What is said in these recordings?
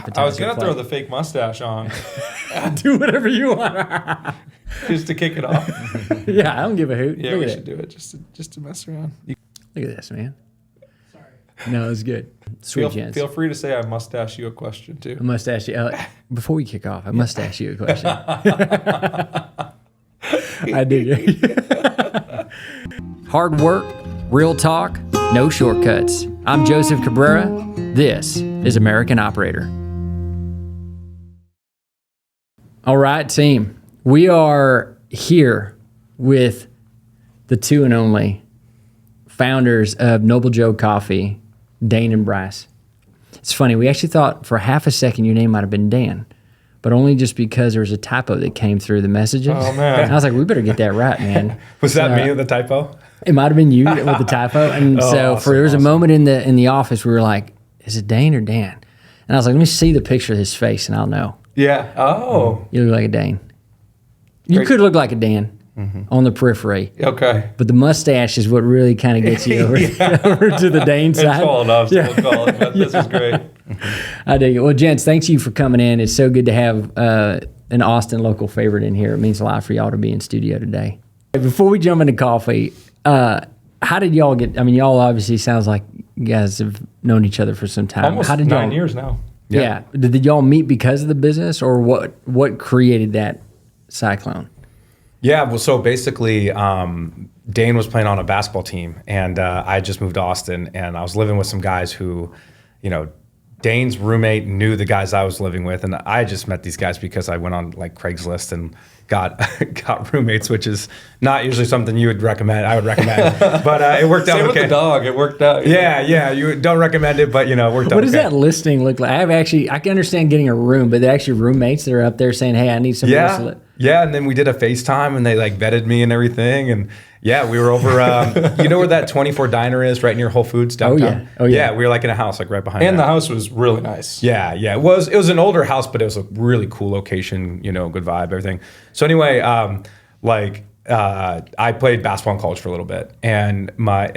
I was going to throw the fake mustache on. Do whatever you want. Just to kick it off. Yeah, I don't give a hoot. Yeah, we should do it just to mess around. Look at this, man. Sorry. No, it's good. Sweet chance. Feel free to say I must ask you a question, too. I must ask you, before we kick off, I must ask you a question. I dig it. Hard work, real talk, no shortcuts. I'm Joseph Cabrera. This is American Operator. All right, team. We are here with the two and only founders of Noble Joe Coffee, Dane and Bryce. It's funny, we actually thought for half a second your name might have been Dan, but only just because there was a typo that came through the messages. Oh, man. And I was like, we better get that right, man. Was that me with the typo? It might have been you with the typo. And there was a moment in the office we were like, is it Dane or Dan? And I was like, let me see the picture of his face and I'll know. Yeah. Oh. You look like a Dane. You could look like a Dan on the periphery. Okay. But the mustache is what really kind of gets you over, over to the Dane side. It's falling off, so we'll call it, but this is great. I dig it. Well, gents, thanks you for coming in. It's so good to have an Austin local favorite in here. It means a lot for y'all to be in studio today. Before we jump into coffee, how did y'all get, y'all obviously sounds like you guys have known each other for some time. Almost how did 9 years now. Yeah. Did y'all meet because of the business, or what created that cyclone? Yeah, well, so basically, Dane was playing on a basketball team, and I just moved to Austin, and I was living with some guys who, Dane's roommate knew the guys I was living with, and I just met these guys because I went on like Craigslist and got roommates, which is not usually something you would recommend. I would recommend, but it worked out Same okay. with the dog, it worked out. Yeah, you don't recommend it, but it worked out. What does that listing look like? I can understand getting a room, but they're actually roommates that are up there saying, "Hey, I need some." Yeah, and then we did a FaceTime, and they like vetted me and everything, and yeah, we were over. You know where that 24 diner is, right near Whole Foods downtown? Oh yeah. Yeah, we were like in a house, like right behind. And that. the house was really nice. Yeah. It was an older house, but it was a really cool location. Good vibe, everything. So anyway, I played basketball in college for a little bit, and my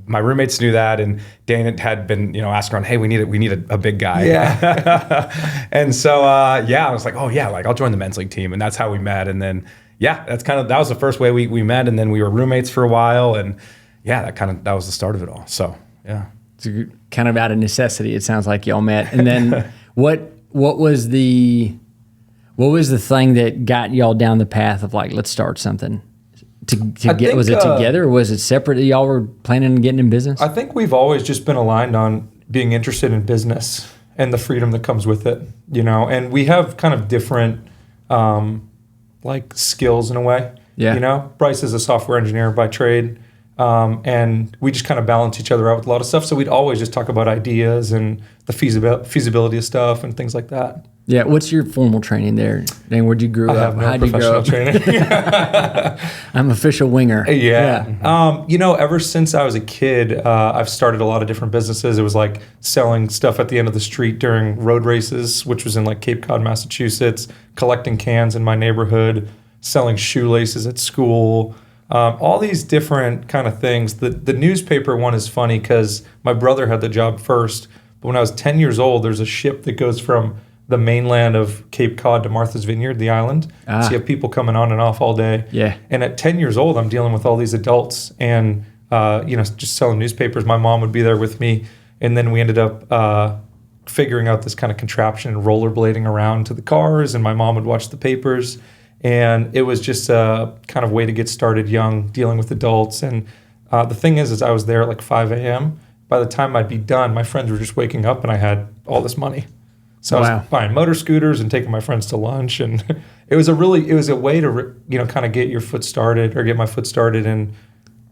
roommates knew that, and Dane had been asking around, hey, we need a big guy. Yeah. And so I was like, oh yeah, like I'll join the men's league team, and that's how we met, and then. Yeah, that was the first way we met, and then we were roommates for a while, and yeah, that was the start of it all. So yeah, it's kind of out of necessity. It sounds like y'all met, and then what was the thing that got y'all down the path of like, let's start something? Was it together, or was it separate that y'all were planning on getting in business? I think we've always just been aligned on being interested in business and the freedom that comes with it, and we have kind of different. Like skills in a way. Yeah. Bryce is a software engineer by trade, and we just kind of balance each other out with a lot of stuff. So we'd always just talk about ideas and the feasibility of stuff and things like that. Yeah. What's your formal training there? Dane, where'd you grow up? I have no professional training. I'm official winger. Yeah. Ever since I was a kid, I've started a lot of different businesses. It was like selling stuff at the end of the street during road races, which was in like Cape Cod, Massachusetts, collecting cans in my neighborhood, selling shoelaces at school, all these different kind of things. The newspaper one is funny because my brother had the job first, but when I was 10 years old, there's a ship that goes from the mainland of Cape Cod to Martha's Vineyard, the island. So you have people coming on and off all day. Yeah. And at 10 years old, I'm dealing with all these adults and, just selling newspapers. My mom would be there with me. And then we ended up figuring out this kind of contraption and rollerblading around to the cars. And my mom would watch the papers. And it was just a kind of way to get started young, dealing with adults. And the thing is I was there at like 5 a.m. By the time I'd be done, my friends were just waking up and I had all this money. So I was buying motor scooters and taking my friends to lunch, and it was a way to kind of get my foot started in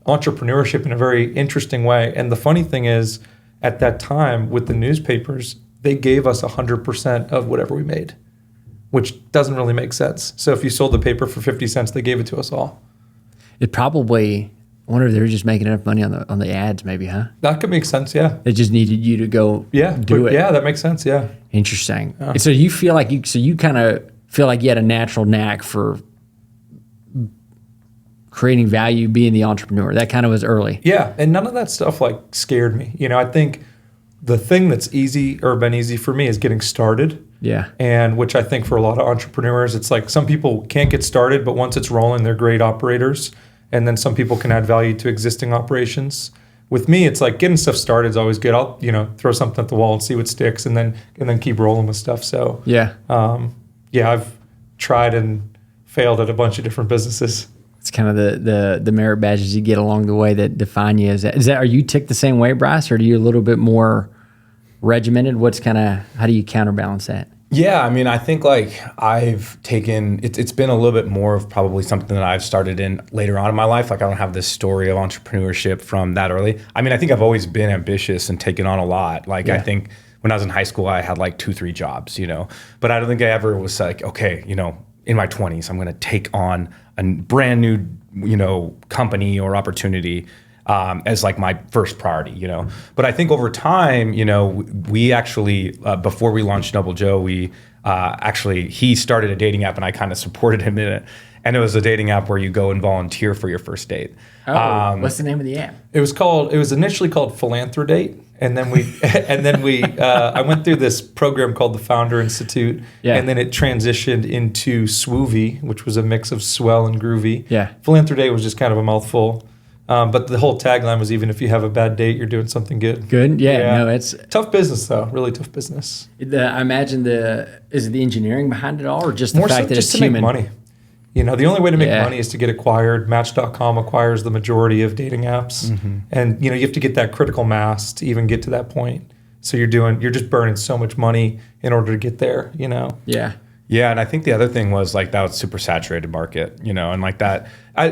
entrepreneurship in a very interesting way. And the funny thing is, at that time with the newspapers, they gave us 100% of whatever we made, which doesn't really make sense. So if you sold the paper for 50 cents, they gave it to us all. It probably. I wonder if they were just making enough money on the ads, maybe, huh? That could make sense, yeah. They just needed you to go do it. Yeah, that makes sense, yeah. Interesting. Yeah. And so you feel like you kind of feel like you had a natural knack for creating value, being the entrepreneur. That kind of was early. Yeah, and none of that stuff like scared me. I think the thing that's easy or been easy for me is getting started. Yeah. And which I think for a lot of entrepreneurs, it's like some people can't get started, but once it's rolling, they're great operators. And then some people can add value to existing operations. With me, it's like getting stuff started is always good. I'll, throw something at the wall and see what sticks and then keep rolling with stuff. So Yeah. I've tried and failed at a bunch of different businesses. It's kind of the merit badges you get along the way that define you. Is that are you ticked the same way, Bryce, or are you a little bit more regimented? How do you counterbalance that? Yeah, I mean, I think like I've taken, it's been a little bit more of probably something that I've started in later on in my life. Like I don't have this story of entrepreneurship from that early. I mean, I think I've always been ambitious and taken on a lot. Like I think when I was in high school, I had like 2-3 jobs, but I don't think I ever was like, okay, in my 20s, I'm going to take on a brand new, company or opportunity as like my first priority, But I think over time, we actually, before we launched Noble Joe, he started a dating app and I kind of supported him in it. And it was a dating app where you go and volunteer for your first date. What's the name of the app? It was initially called Philanthropy. And then I went through this program called the Founder Institute. Yeah. And then it transitioned into Swoovy, which was a mix of swell and groovy. Yeah. Philanthropy was just kind of a mouthful. But the whole tagline was, even if you have a bad date, you're doing something good. Good? Yeah. No, it's tough business though. Really tough business. I imagine is it the engineering behind it all, or just the More fact so that just it's to human? make money. The only way to make money is to get acquired. Match.com acquires the majority of dating apps. Mm-hmm. And, you have to get that critical mass to even get to that point. So you're just burning so much money in order to get there, Yeah. Yeah, and I think the other thing was like that was super saturated market, and like that.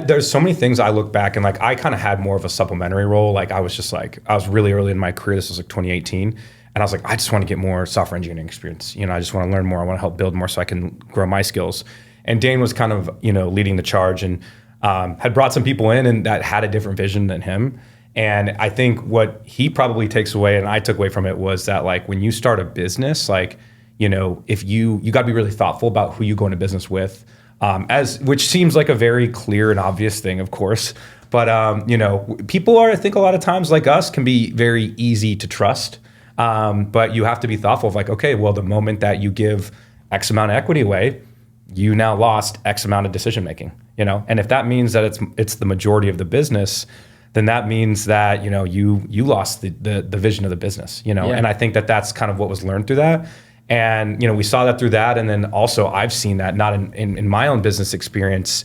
There's so many things I look back and like I kind of had more of a supplementary role. Like I was really early in my career. This was like 2018. And I was like, I just want to get more software engineering experience. I just want to learn more. I want to help build more so I can grow my skills. And Dane was kind of, leading the charge and had brought some people in and that had a different vision than him. And I think what he probably takes away and I took away from it was that like when you start a business, like, if you got to be really thoughtful about who you go into business with, which seems like a very clear and obvious thing, of course. But, people are, I think a lot of times like us can be very easy to trust. But you have to be thoughtful of like, okay, well, the moment that you give X amount of equity away, you now lost X amount of decision making, and if that means that it's the majority of the business, then that means that, you lost the vision of the business, and I think that that's kind of what was learned through that. And, we saw that through that. And then also I've seen that not in my own business experience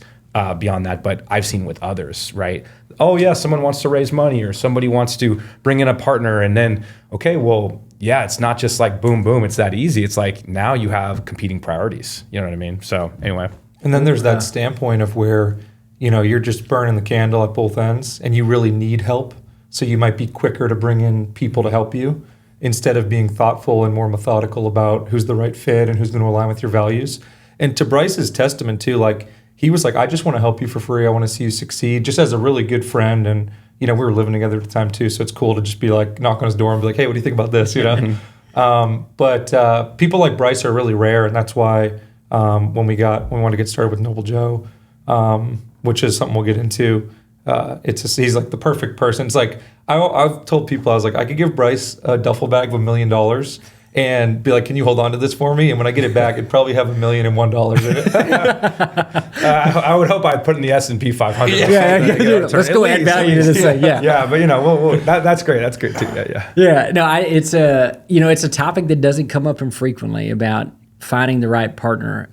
beyond that, but I've seen with others, right? Oh yeah, someone wants to raise money or somebody wants to bring in a partner and then, okay, well, yeah, it's not just like boom, boom, it's that easy. It's like now you have competing priorities. You know what I mean? So anyway. And then there's that standpoint of where, you're just burning the candle at both ends and you really need help. So you might be quicker to bring in people to help you instead of being thoughtful and more methodical about who's the right fit and who's going to align with your values. And to Bryce's testament too, like he was like, I just want to help you for free. I want to see you succeed, just as a really good friend. And, we were living together at the time too. So it's cool to just be like, knock on his door and be like, hey, what do you think about this? But people like Bryce are really rare. And that's why when we wanted to get started with Noble Joe, which is something we'll get into, he's like the perfect person. It's like, I've told people, I was like, I could give Bryce a duffel bag of $1 million and be like, can you hold on to this for me? And when I get it back, it'd probably have $1,001 in it. I would hope I'd put in the S&P 500. Let's go add value to this thing. Yeah. Yeah, but that's great. That's great too. Yeah. Yeah. No, it's a topic that doesn't come up infrequently about finding the right partner.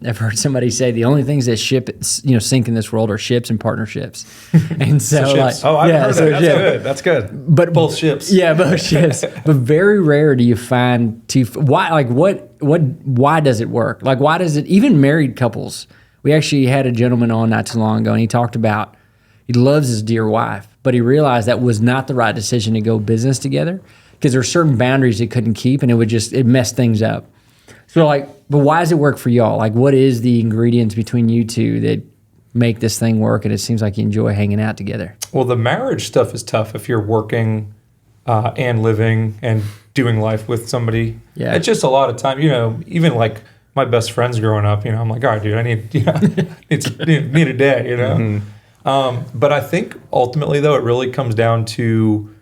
I've heard somebody say the only things that sink in this world are ships and partnerships. And so, ships. I've heard that. That's good. But both ships. Yeah, both ships. But very rare do you find why does it work? Like, why does it, even married couples? We actually had a gentleman on not too long ago, and he talked about he loves his dear wife, but he realized that was not the right decision to go business together because there are certain boundaries he couldn't keep, and it messed things up. So but why does it work for y'all? Like, what is the ingredients between you two that make this thing work? And it seems like you enjoy hanging out together. Well, the marriage stuff is tough if you're working and living and doing life with somebody. Yeah. It's just a lot of time. Even like my best friends growing up, I'm like, all right, dude, I need need a day, Mm-hmm. But I think ultimately, though, it really comes down to,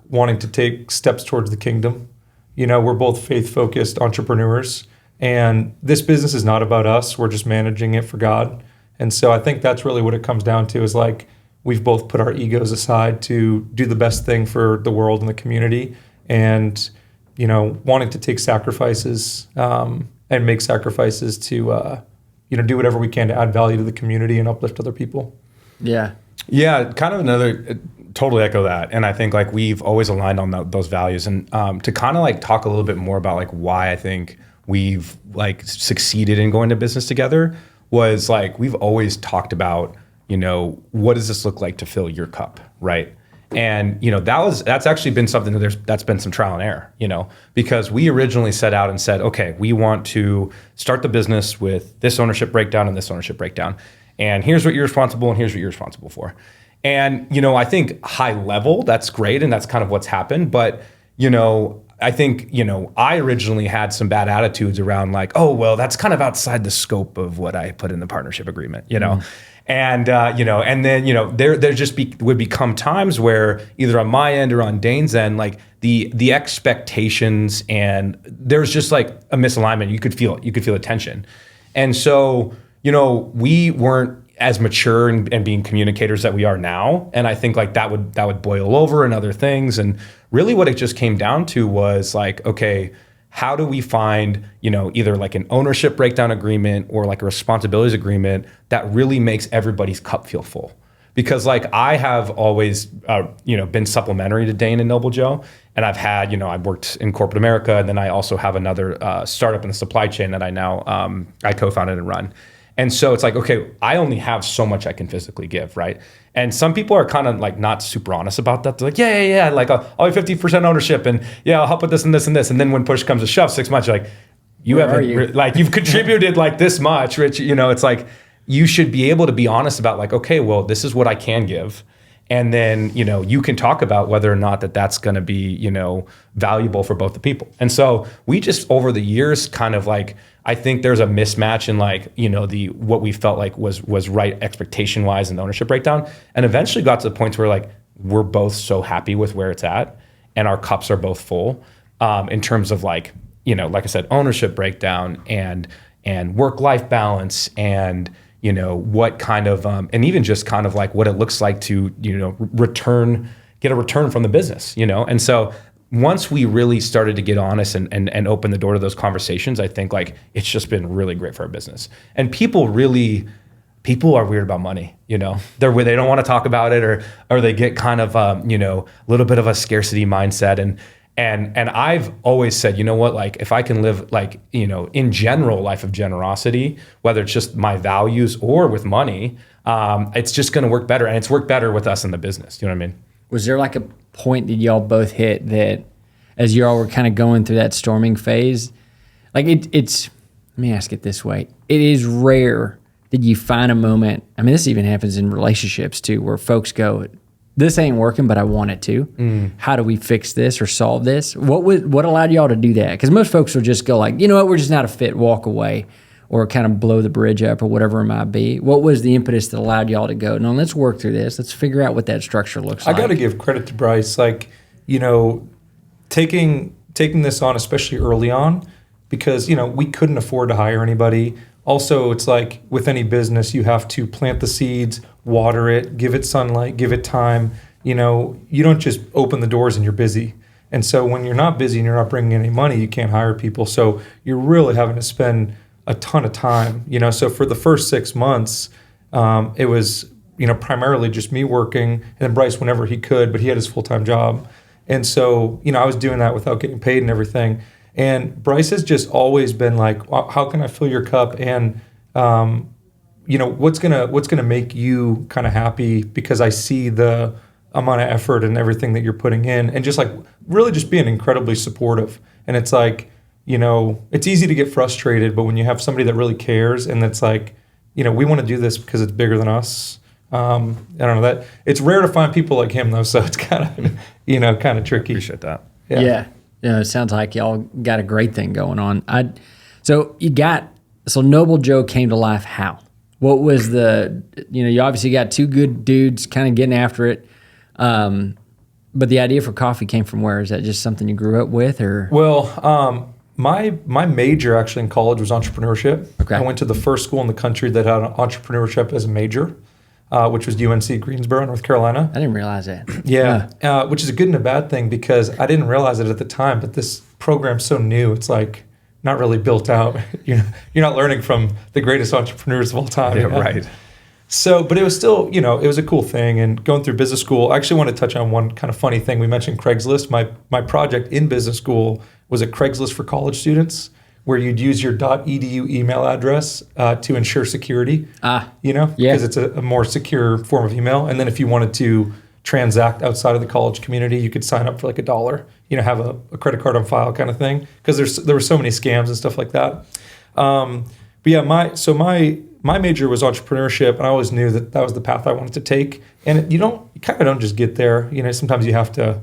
wanting to take steps towards the kingdom. We're both faith-focused entrepreneurs, and this business is not about us. We're just managing it for God. And so I think that's really what it comes down to, is like we've both put our egos aside to do the best thing for the world and the community, and wanting to take sacrifices and make sacrifices to do whatever we can to add value to the community and uplift other people. Yeah. Yeah, kind of another, totally echo that. And I think like we've always aligned on those values. And to kind of like talk a little bit more about like why I think we've like succeeded in going to business together was like we've always talked about, what does this look like to fill your cup, right? And that's actually been something that's been some trial and error, because we originally set out and said, okay, we want to start the business with this ownership breakdown and this ownership breakdown. And here's what you're responsible and here's what you're responsible for. And, I think high level, that's great. And that's kind of what's happened. But, I think, I originally had some bad attitudes around like, oh, well, that's kind of outside the scope of what I put in the partnership agreement, And, and then, there just would become times where either on my end or on Dane's end, like the expectations and there's just like a misalignment. You could feel the tension. And so, we weren't as mature and being communicators that we are now. And I think like that would boil over and other things. And really what it just came down to was like, okay, how do we find, either like an ownership breakdown agreement or like a responsibilities agreement that really makes everybody's cup feel full? Because like I have always, been supplementary to Dane and Noble Joe. And I've had, I've worked in corporate America. And then I also have another startup in the supply chain that I now, I co-founded and run. And so it's like, okay, I only have so much I can physically give, right? And some people are kind of like not super honest about that. They're like, yeah, like I'll have 50% ownership and yeah, I'll help with this and this and this. And then when push comes to shove, 6 months, you're like, you've contributed like this much, Rich. It's like, you should be able to be honest about like, okay, well, this is what I can give. And then, you can talk about whether or not that's going to be, valuable for both the people. And so we just over the years kind of like, I think there's a mismatch in like, what we felt like was right expectation wise in the ownership breakdown. And eventually got to the point where like, we're both so happy with where it's at and our cups are both full in terms of like, like I said, ownership breakdown and work-life balance and, what kind of, and even just kind of like what it looks like to, get a return from the business, And so once we really started to get honest and open the door to those conversations, I think like it's just been really great for our business. And people are weird about money, they don't want to talk about it or they get kind of, a little bit of a scarcity mindset. And I've always said, like if I can live like, in general life of generosity, whether it's just my values or with money, it's just going to work better. And it's worked better with us in the business. You know what I mean? Was there like a point that y'all both hit that as y'all were kind of going through that storming phase, like it's, let me ask it this way. It is rare that you find a moment. I mean, this even happens in relationships too, where folks go, this ain't working, but I want it to. How do we fix this or solve this? What allowed y'all to do that? Because most folks will just go like, we're just not a fit, walk away, or kind of blow the bridge up or whatever it might be. What was the impetus that allowed y'all to go, no, let's work through this. Let's figure out what that structure looks like. I got to give credit to Bryce. Like, taking this on, especially early on, because, we couldn't afford to hire anybody. Also, it's like with any business, you have to plant the seeds, water it, give it sunlight, give it time. You don't just open the doors and you're busy. And so when you're not busy and you're not bringing any money, you can't hire people. So you're really having to spend a ton of time. So for the first 6 months, it was, primarily just me working and then Bryce whenever he could, but he had his full-time job. And so, I was doing that without getting paid and everything. And Bryce has just always been like, how can I fill your cup? And, what's gonna make you kind of happy, because I see the amount of effort and everything that you're putting in, and just like really just being incredibly supportive. And it's like, it's easy to get frustrated, but when you have somebody that really cares and that's like, we want to do this because it's bigger than us. I don't know, that it's rare to find people like him though. So it's kind of, kind of tricky. Appreciate that. Yeah. It sounds like y'all got a great thing going on. So Noble Joe came to life how? What was you obviously got two good dudes kind of getting after it. But the idea for coffee came from where? Is that just something you grew up with, or? Well, my major actually in college was entrepreneurship. Okay. I went to the first school in the country that had entrepreneurship as a major, which was UNC Greensboro, North Carolina. I didn't realize that. Yeah, which is a good and a bad thing because I didn't realize it at the time, but this program's so new, it's like not really built out. You're not learning from the greatest entrepreneurs of all time. Yeah, right. So, but it was still, it was a cool thing. And going through business school, I actually want to touch on one kind of funny thing. We mentioned Craigslist. My project in business school was a Craigslist for college students, where you'd use your .edu email address to ensure security. Because it's a more secure form of email. And then if you wanted to transact outside of the college community, you could sign up for like $1. Have a credit card on file kind of thing. Because there were so many scams and stuff like that. But yeah, my major was entrepreneurship, and I always knew that was the path I wanted to take. And you kind of don't just get there. Sometimes you have to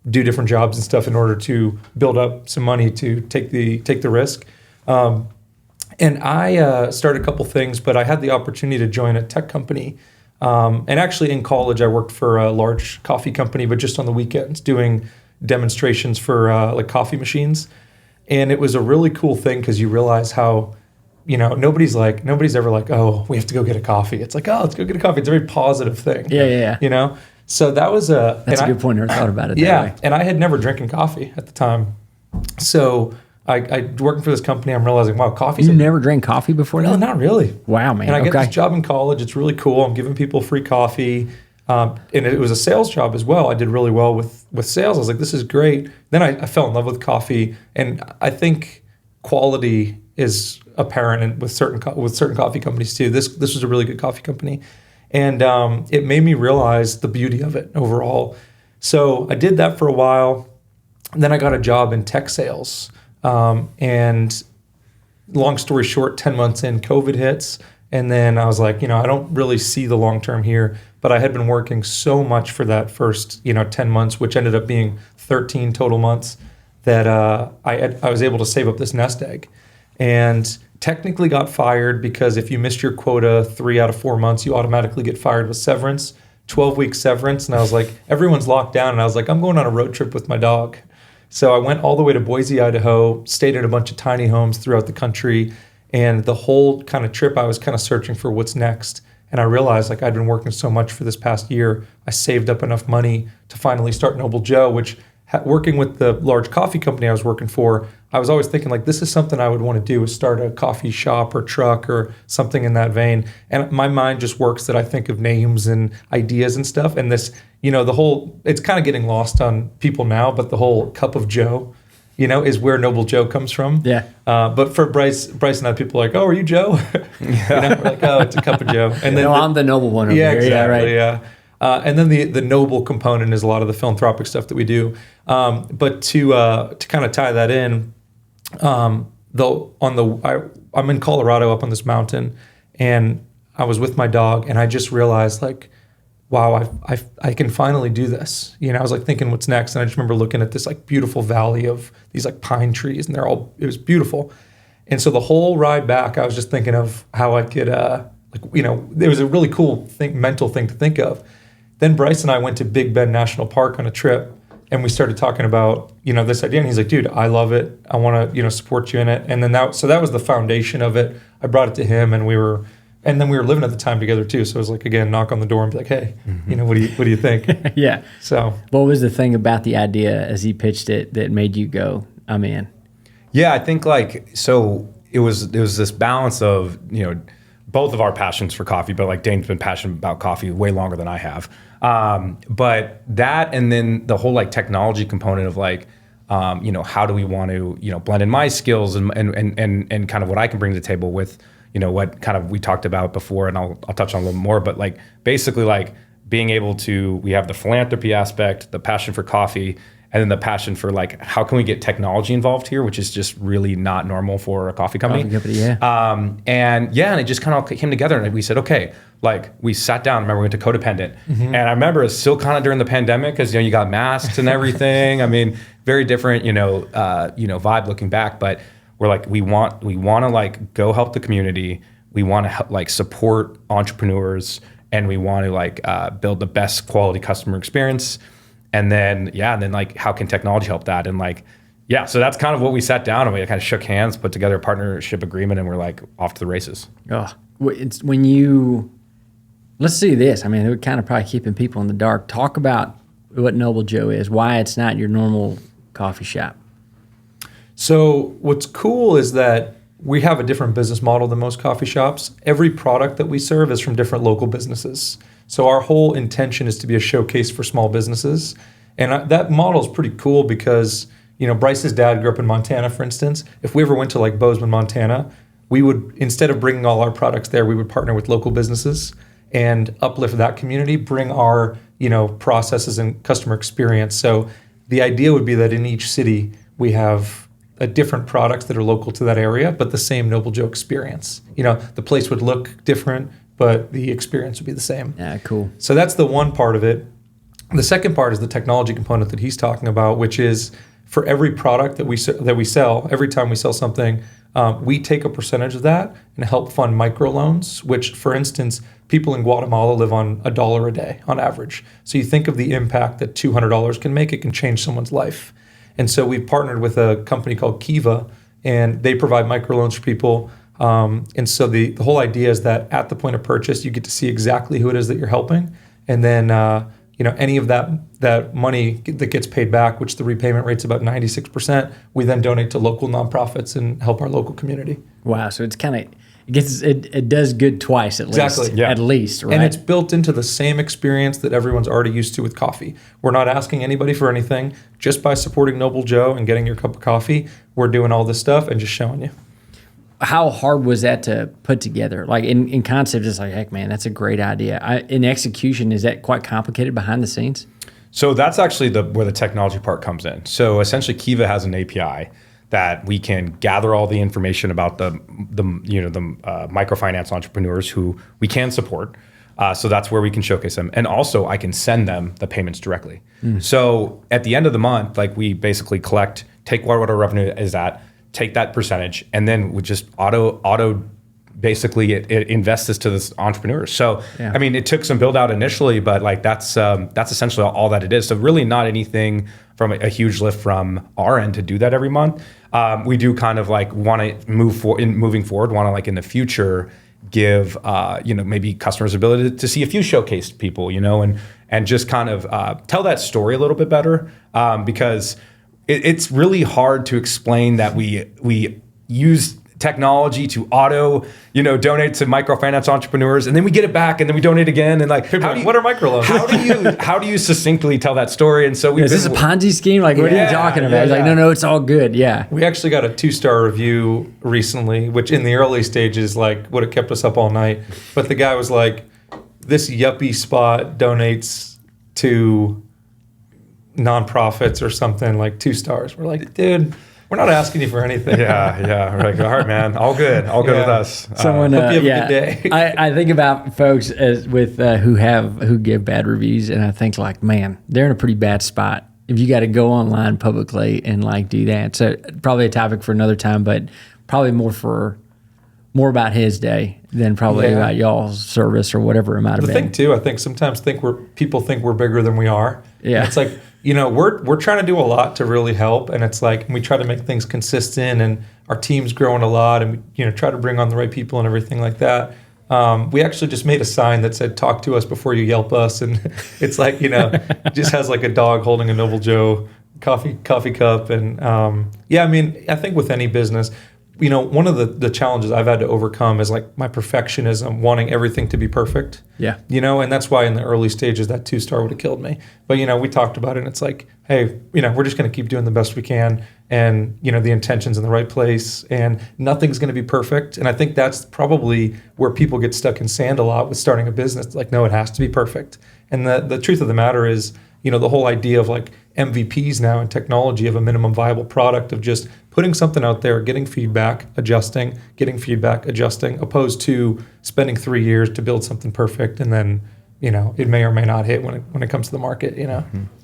do different jobs and stuff in order to build up some money to take the risk. And I started a couple things, but I had the opportunity to join a tech company. And actually in college, I worked for a large coffee company, but just on the weekends doing demonstrations for like coffee machines. And it was a really cool thing because you realize how, nobody's ever like, oh, we have to go get a coffee. It's like, oh, let's go get a coffee. It's a very positive thing. Yeah. So that was that's a good point. I never thought about it that way. And I had never drinking coffee at the time. So I working for this company, I'm realizing, wow, coffee's... You never drank coffee before No, that? not really. Wow, man. And I get this job in college. It's really cool. I'm giving people free coffee. And it was a sales job as well. I did really well with sales. I was like, this is great. Then I fell in love with coffee. And I think quality is apparent with certain coffee companies too. This was a really good coffee company. And it made me realize the beauty of it overall. So I did that for a while. Then I got a job in tech sales. And long story short, 10 months in, COVID hits. And then I was like, I don't really see the long term here. But I had been working so much for that first, 10 months, which ended up being 13 total months, that I was able to save up this nest egg. And technically got fired because if you missed your quota 3 out of 4 months, you automatically get fired with severance, 12-week severance. And I was like, everyone's locked down. And I was like, I'm going on a road trip with my dog. So I went all the way to Boise, Idaho, stayed at a bunch of tiny homes throughout the country. And the whole kind of trip, I was kind of searching for what's next. And I realized I'd been working so much for this past year. I saved up enough money to finally start Noble Joe, which working with the large coffee company I was working for, I was always thinking this is something I would want to do, is start a coffee shop or truck or something in that vein. And my mind just works that I think of names and ideas and stuff. And this, it's kind of getting lost on people now, but the whole cup of Joe, is where Noble Joe comes from. Yeah. But for Bryce and I, people are like, oh, are you Joe? We're like, oh, it's a cup of Joe. And then I'm the noble one over here. Exactly, Yeah, right. Yeah. And then the noble component is a lot of the philanthropic stuff that we do. But to kind of tie that in, I'm in Colorado up on this mountain, and I was with my dog, and I just realized wow, I can finally do this. I was thinking what's next, and I just remember looking at this beautiful valley of these pine trees, and it was beautiful. And so the whole ride back, I was just thinking of how I could, it was a really cool mental thing to think of. Then Bryce and I went to Big Bend National Park on a trip, and we started talking about, this idea. And he's like, dude, I love it. I want to, support you in it. And then that was the foundation of it. I brought it to him, and then we were living at the time together too. So it was again, knock on the door and be like, hey, what do you think? Yeah. So what was the thing about the idea as he pitched it that made you go, I'm in? Yeah, I think so it was this balance of, both of our passions for coffee, but Dane's been passionate about coffee way longer than I have. But that, and then the whole technology component of how do we want to, blend in my skills and kind of what I can bring to the table with, what kind of we talked about before, and I'll touch on a little more, but basically being able to, we have the philanthropy aspect, the passion for coffee, and then the passion for how can we get technology involved here, which is just really not normal for a coffee company. And it just kind of came together, and we said, okay, we sat down. Remember, we went to Codependent, and I remember it's still kind of during the pandemic because you got masks and everything. I mean, very different, vibe looking back. But we're we want to go help the community. We want to help support entrepreneurs, and we want to build the best quality customer experience. And then, like, how can technology help that? And like, yeah, so that's kind of what we sat down and we kind of shook hands, put together a partnership agreement, and we're like off to the races. Oh, it's when you, let's see this. I mean, we're kind of probably keeping people in the dark. Talk about what Noble Joe is, why it's not your normal coffee shop. So what's cool is that we have a different business model than most coffee shops. Every product that we serve is from different local businesses. So our whole intention is to be a showcase for small businesses. And that model is pretty cool because, Bryce's dad grew up in Montana, for instance. If we ever went to like Bozeman, Montana, we would, instead of bringing all our products there, we would partner with local businesses and uplift that community, bring our, processes and customer experience. So the idea would be that in each city, we have different products that are local to that area, but the same Noble Joe experience. The place would look different, but the experience would be the same. Yeah, cool. So that's the one part of it. The second part is the technology component that he's talking about, which is for every product that we sell, every time we sell something, we take a percentage of that and help fund microloans, which, for instance, people in Guatemala live on $1 a day on average. So you think of the impact that $200 can make, it can change someone's life. And so we've partnered with a company called Kiva, and they provide microloans for people. And so the whole idea is that at the point of purchase, you get to see exactly who it is that you're helping. And then, any of that money that gets paid back, which the repayment rate's about 96%, we then donate to local nonprofits and help our local community. Wow. So it's kind of, it does good twice at least. Exactly. Yeah. At least, right? And it's built into the same experience that everyone's already used to with coffee. We're not asking anybody for anything. Just by supporting Noble Joe and getting your cup of coffee, we're doing all this stuff and just showing you. How hard was that to put together? Like in concept, it's like, heck, man, that's a great idea. In execution, is that quite complicated behind the scenes? So that's actually where the technology part comes in. So essentially, Kiva has an API that we can gather all the information about the microfinance entrepreneurs who we can support. So that's where we can showcase them. And also I can send them the payments directly. So at the end of the month, like, we basically take what our revenue is at, take that percentage, and then we just auto basically it invests this to this entrepreneur. So, yeah. I mean, it took some build out initially, but like that's essentially all that it is. So really not anything from a huge lift from our end to do that every month. We do kind of like want to moving forward, want to, like, in the future, give maybe customers ability to see a few showcased people, and just kind of tell that story a little bit better, because it's really hard to explain that we use technology to donate to microfinance entrepreneurs, and then we get it back, and then we donate again, and like, What are microloans? how do you succinctly tell that story? And so is this a Ponzi scheme? Like, what are you talking about? Yeah, Like, no, it's all good. Yeah. We actually got a 2-star review recently, which in the early stages, like, would have kept us up all night. But the guy was like, this yuppie spot donates to nonprofits or something, like 2 stars. We're like, dude, we're not asking you for anything. Yeah. We're like, all right, man, all good with us. Someone, hope you have a good day. I think about folks who give bad reviews, and I think, like, man, they're in a pretty bad spot if you got to go online publicly and, like, do that. So probably a topic for another time, but probably more about his day than probably about y'all's service or whatever it might have been. The thing too, I think sometimes people think we're bigger than we are. Yeah. And it's like, we're trying to do a lot to really help, and it's like, we try to make things consistent, and our team's growing a lot, and we try to bring on the right people and everything like that. We actually just made a sign that said, "Talk to us before you Yelp us," and it's like, it just has like a dog holding a Noble Joe coffee cup, and I think with any business, one of the challenges I've had to overcome is, like, my perfectionism, wanting everything to be perfect. Yeah. And that's why in the early stages that 2-star would have killed me. But, we talked about it, and it's like, hey, we're just going to keep doing the best we can, and, the intention's in the right place, and nothing's going to be perfect. And I think that's probably where people get stuck in sand a lot with starting a business. It's like, no, it has to be perfect. And the truth of the matter is, the whole idea of, like, MVPs now in technology of a minimum viable product, of just putting something out there, getting feedback, adjusting, opposed to spending 3 years to build something perfect, and then, it may or may not hit when it comes to the market,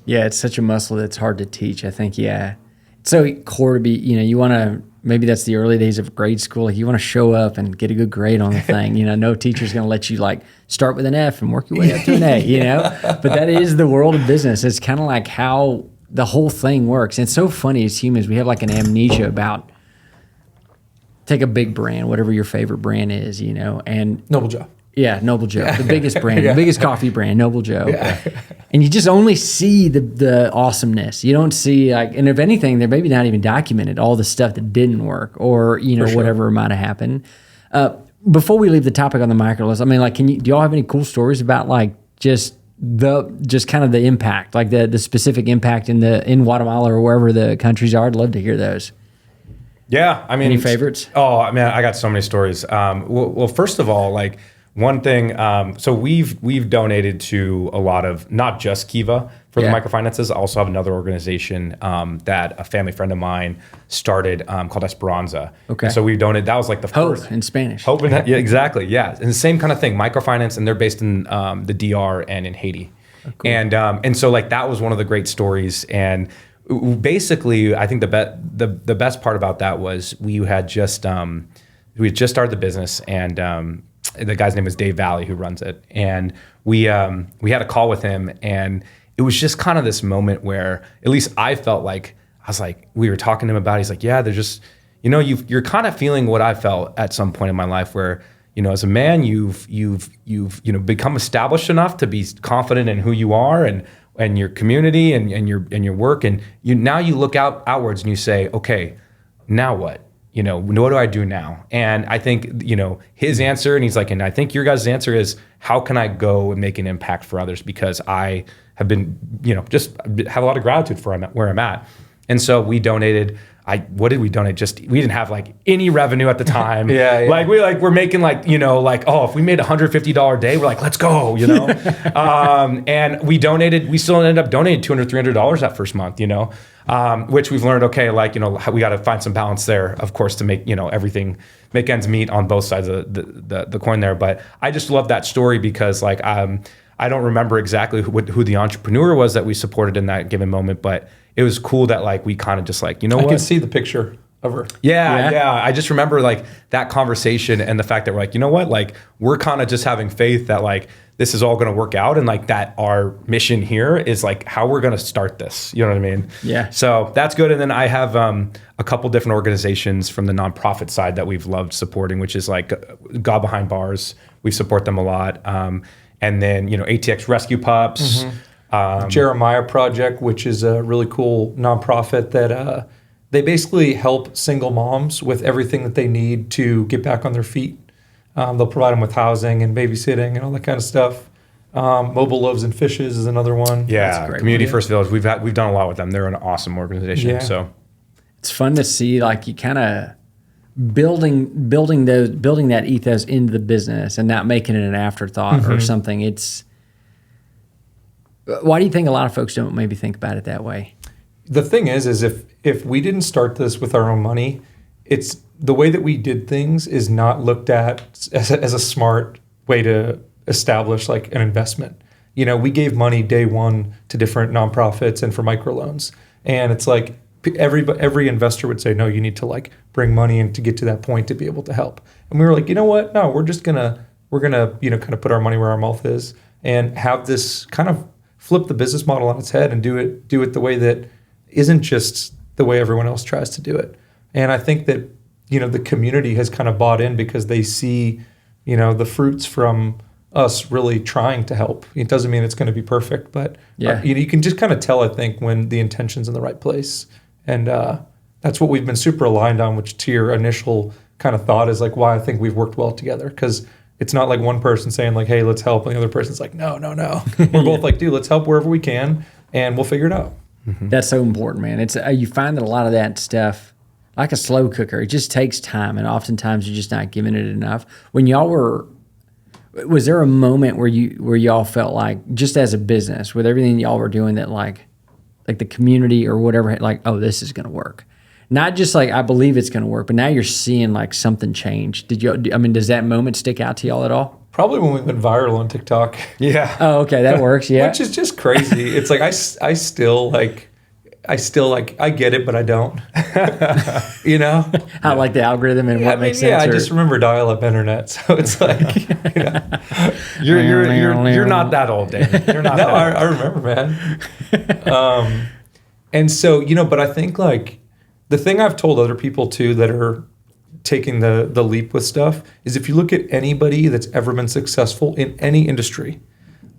Yeah, it's such a muscle that's hard to teach. I think, it's so core to be, you want to maybe that's the early days of grade school. Like you want to show up and get a good grade on the thing. No teacher's going to let you like start with an F and work your way up to an A, But that is the world of business. It's kind of like how the whole thing works. And it's so funny as humans, we have like an amnesia about, take a big brand, whatever your favorite brand is, and Noble Joe. Yeah, Noble Joe, the biggest brand, the biggest coffee brand, Noble Joe. Yeah. And you just only see the awesomeness. You don't see and if anything, they're maybe not even documented all the stuff that didn't work or, whatever might have happened. Before we leave the topic on the microlist, I mean, do y'all have any cool stories about just kind of the impact, like the specific impact in Guatemala or wherever the countries are? I'd love to hear those. Yeah. I mean, any favorites? Oh man, I got so many stories. Well, first of all, one thing, so we've donated to a lot of, not just Kiva for the microfinances. I also have another organization that a family friend of mine started called Esperanza. Okay. And so we donated, that was like the Hope first. in Spanish. Hope in that, yeah, exactly, yeah. And the same kind of thing, microfinance, and they're based in the DR and in Haiti. Oh, cool. And so that was one of the great stories. And basically, I think the best part about that was we had just started the business, and the guy's name is Dave Valley, who runs it. And we had a call with him, and it was just kind of this moment where, at least I felt like, we were talking to him about it. He's like, yeah, there's just, you're kind of feeling what I felt at some point in my life where, as a man, you've become established enough to be confident in who you are and your community and your work. And now you look outwards and you say, okay, now what? What do I do now? And I think, his answer, and he's like, and I think your guys' answer is, how can I go and make an impact for others? Because I have been, just have a lot of gratitude for where I'm at. And so we donated, what did we donate? We didn't have any revenue at the time. Yeah. We're making if we made $150 a day, we're like, let's go, and we still ended up donating $200, $300 that first month, which we've learned, okay, we got to find some balance there, of course, to make, everything, make ends meet on both sides of the coin there. But I just love that story because I don't remember exactly who the entrepreneur was that we supported in that given moment, but it was cool that we kind of just what? I can see the picture of her. Yeah. I just remember that conversation and the fact that we're you know what? We're kind of just having faith that this is all going to work out, and that our mission here is how we're going to start this. You know what I mean? Yeah. So that's good. And then I have a couple different organizations from the nonprofit side that we've loved supporting, which is God Behind Bars. We support them a lot. And then, ATX Rescue Pups. Jeremiah Project, which is a really cool nonprofit that they basically help single moms with everything that they need to get back on their feet. They'll provide them with housing and babysitting and all that kind of stuff. Mobile Loaves and Fishes is another one. Yeah, Community First Village. We've done a lot with them. They're an awesome organization. Yeah. So it's fun to see you kind of building that ethos into the business and not making it an afterthought or something. Why do you think a lot of folks don't maybe think about it that way? The thing is if we didn't start this with our own money, it's the way that we did things is not looked at as a smart way to establish an investment. We gave money day one to different nonprofits and for microloans, and it's every investor would say, no, you need to bring money in to get to that point to be able to help. And we were like, you know what? No, we're gonna kind of put our money where our mouth is and have this kind of flip the business model on its head and do it the way that isn't just the way everyone else tries to do it. And I think that, the community has kind of bought in because they see, the fruits from us really trying to help. It doesn't mean it's going to be perfect, but you can just kind of tell, I think, when the intention's in the right place. And that's what we've been super aligned on, which to your initial kind of thought is why I think we've worked well together. Because it's not one person saying hey, let's help. And the other person's no. We're both dude, let's help wherever we can and we'll figure it out. Mm-hmm. That's so important, man. It's you find that a lot of that stuff, like a slow cooker, it just takes time. And oftentimes you're just not giving it enough. When was there a moment where y'all felt just as a business with everything y'all were doing that the community or whatever, oh, this is going to work? Not just I believe it's going to work, but now you're seeing something change. Does that moment stick out to y'all at all? Probably when we went viral on TikTok. Yeah. Oh, okay, that works. Yeah. Which is just crazy. It's I still I still I get it, but I don't. You know? How like the algorithm and what makes sense? Yeah, I just remember dial-up internet. So it's like, you know. You're not that old, Dane. You're not No, that old. I remember, man. And so, you know, but I think like the thing I've told other people too that are taking the leap with stuff is if you look at anybody that's ever been successful in any industry,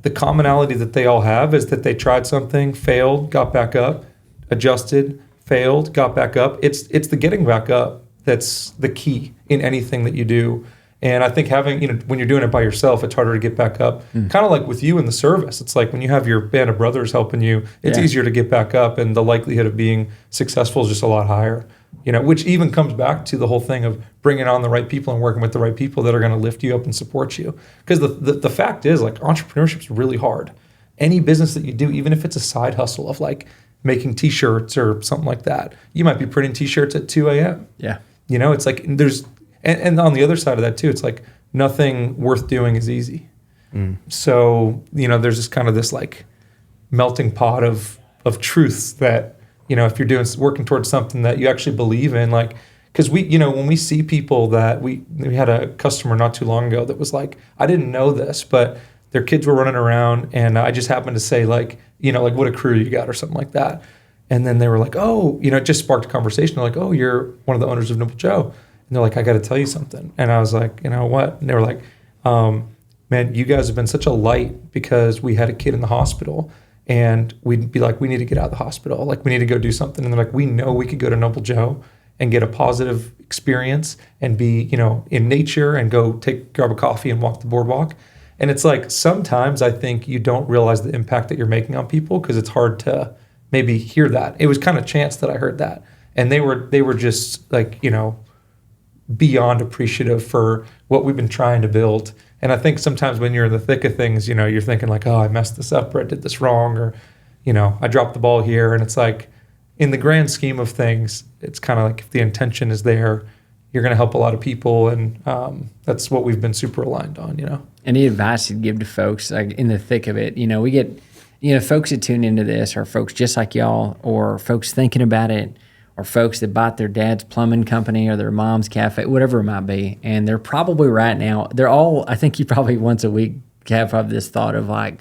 the commonality that they all have is that they tried something, failed, got back up, adjusted, failed, got back up. It's the getting back up that's the key in anything that you do. And I think having, you know, when you're doing it by yourself, it's harder to get back up. Kind of like with you in the service. It's like when you have your band of brothers helping you, it's easier to get back up, and the likelihood of being successful is just a lot higher. You know, which even comes back to the whole thing of bringing on the right people and working with the right people that are going to lift you up and support you. Because the fact is, like, entrepreneurship is really hard. Any business that you do, even if it's a side hustle of like making T-shirts or something like that, you might be printing T-shirts at 2 a.m. Yeah. You know, it's like there's, and on the other side of that too, it's like nothing worth doing is easy. So, you know, there's this kind of this like melting pot of truths that, you know, if you're working towards something that you actually believe in, like, because we, you know, when we see people that we had a customer not too long ago that was like, I didn't know this, but their kids were running around and I just happened to say like, you know, like what a crew you got or something like that. And then they were like, oh, you know, it just sparked a conversation. They're like, oh, you're one of the owners of Noble Joe. And they're like, I got to tell you something. And I was like, you know what? And they were like, man, you guys have been such a light because we had a kid in the hospital and we'd be like, we need to get out of the hospital. Like, we need to go do something. And they're like, we know we could go to Noble Joe and get a positive experience and be, you know, in nature and go grab a coffee and walk the boardwalk. And it's like, sometimes I think you don't realize the impact that you're making on people because it's hard to maybe hear that. It was kind of chance that I heard that. And they were just like, you know, beyond appreciative for what we've been trying to build. And I think sometimes when you're in the thick of things, you know, you're thinking like, oh, I messed this up or I did this wrong or, you know, I dropped the ball here. And it's like, in the grand scheme of things, it's kind of like if the intention is there, you're going to help a lot of people. And that's what we've been super aligned on, you know. Any advice you'd give to folks like in the thick of it? You know, we get, you know, folks that tune into this are folks just like y'all or folks thinking about it or folks that bought their dad's plumbing company or their mom's cafe, whatever it might be. And they're probably right now, they're all, I think you probably once a week have this thought of like,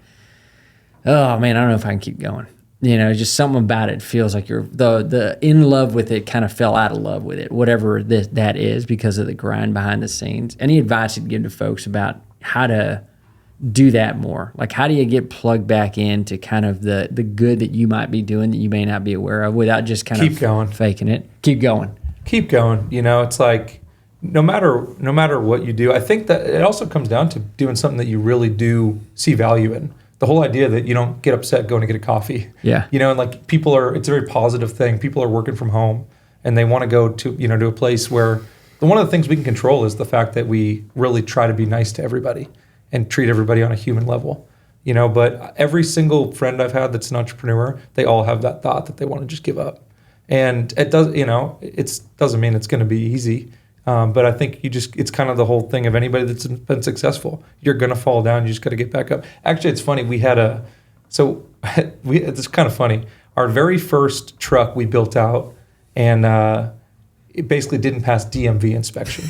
oh man, I don't know if I can keep going. You know, just something about it feels like you're the in love with it kind of fell out of love with it, whatever that is because of the grind behind the scenes. Any advice you'd give to folks about how to do that more? Like, how do you get plugged back into kind of the good that you might be doing that you may not be aware of without just kind Keep of going. faking it? Keep going. Keep going. You know, it's like no matter what you do, I think that it also comes down to doing something that you really do see value in. The whole idea that you don't get upset going to get a coffee. Yeah. You know, and like it's a very positive thing. People are working from home and they want to go to, you know, to a place where one of the things we can control is the fact that we really try to be nice to everybody and treat everybody on a human level. You know, but every single friend I've had that's an entrepreneur, they all have that thought that they want to just give up. And it does, you know, it doesn't mean it's going to be easy. But I think it's kind of the whole thing of anybody that's been successful. You're going to fall down. You just got to get back up. Actually, it's funny. It's kind of funny. Our very first truck we built out and it basically didn't pass DMV inspection.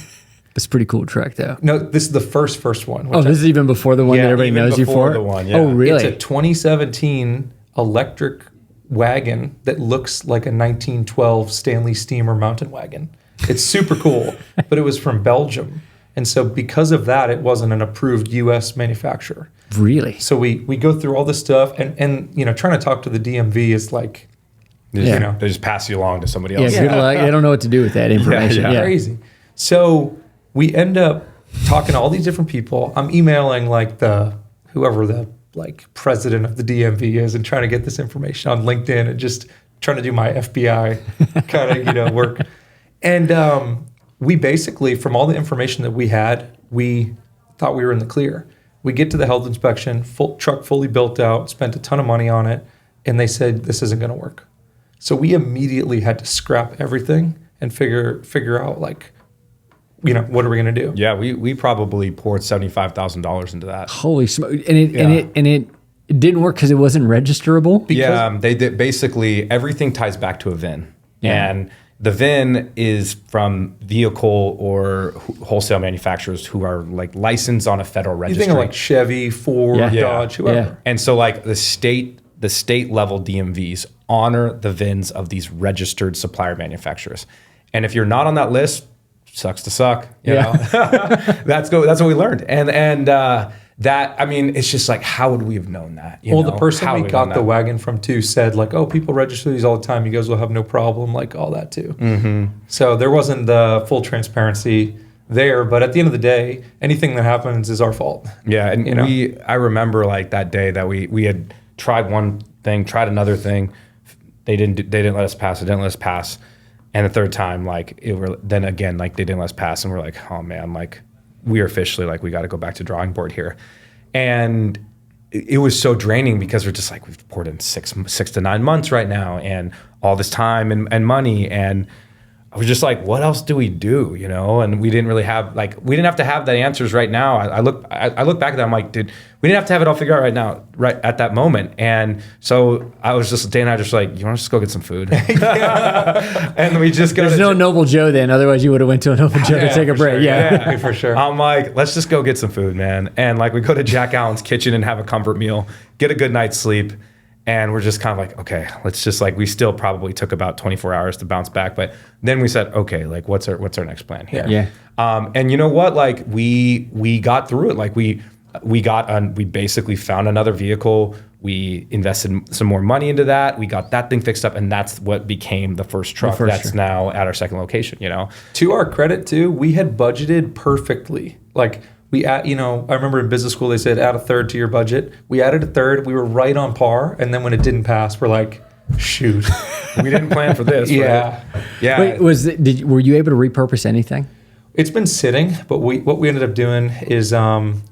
It's a pretty cool truck though. No, this is the first one. Oh, this is even before the one that everybody knows you for? The one, yeah. Oh, really? It's a 2017 electric wagon that looks like a 1912 Stanley Steamer mountain wagon. It's super cool, but it was from Belgium. And so because of that, it wasn't an approved U.S. manufacturer. Really? So we go through all this stuff and you know, trying to talk to the DMV is like, you know. They just pass you along to somebody else. Yeah, good luck. They don't know what to do with that information. Yeah. Crazy. So we end up talking to all these different people. I'm emailing like whoever the like president of the DMV is and trying to get this information on LinkedIn and just trying to do my FBI kind of, you know, work. And we basically, from all the information that we had, we thought we were in the clear. We get to the health inspection, truck fully built out, spent a ton of money on it, and they said, this isn't going to work. So we immediately had to scrap everything and figure out, like, you know, what are we going to do? Yeah, we probably poured $75,000 into that. Holy smoke! And it It didn't work because it wasn't registerable? They did. Basically, everything ties back to a VIN. Yeah. And the VIN is from vehicle or wholesale manufacturers who are like licensed on a federal You registry. think of like Chevy, Ford, Yeah. Dodge, whoever. Yeah. And so like the state level DMVs honor the VINs of these registered supplier manufacturers. And if you're not on that list, sucks to suck. You know? That's what we learned. And that, I mean, it's just like, how would we have known that? You Well, know? the person How we would got known the that? wagon from too said like, oh, people register these all the time. You guys will have no problem, like all that too. Mm-hmm. So there wasn't the full transparency there, but at the end of the day, anything that happens is our fault. Yeah, and You know? I remember like that day that we had tried one thing, tried another thing. They didn't let us pass. It didn't let us pass. And the third time, like then again, like they didn't let us pass, and we're like, oh man, like we are officially like we got to go back to drawing board here. And it was so draining because we're just like, we've poured in 6 to 9 months right now, and all this time and money, and I was just like, what else do we do, you know? And we didn't really have we didn't have to have the answers right now. I look back at that, I'm like, dude, we didn't have to have it all figured out right now, right at that moment. And so I was just, Dane and I just like, you want to just go get some food? And we just go. There's no Noble Joe then. Otherwise, you would have went to a Noble Joe to take a break. Sure. Yeah, for sure. I'm like, let's just go get some food, man. And like we go to Jack Allen's kitchen and have a comfort meal, get a good night's sleep. And we're just kind of like, okay, let's just like, we still probably took about 24 hours to bounce back. But then we said, okay, like what's our next plan here? Yeah. And you know what? Like we got through it. Like we basically found another vehicle. We invested some more money into that. We got that thing fixed up, and that's what became the first truck that's now at our second location, you know? To our credit too, we had budgeted perfectly. Like I remember in business school, they said add a third to your budget. We added a third. We were right on par. And then when it didn't pass, we're like, shoot. We didn't plan for this. Yeah. Right? Yeah. Wait, were you able to repurpose anything? It's been sitting, but what we ended up doing is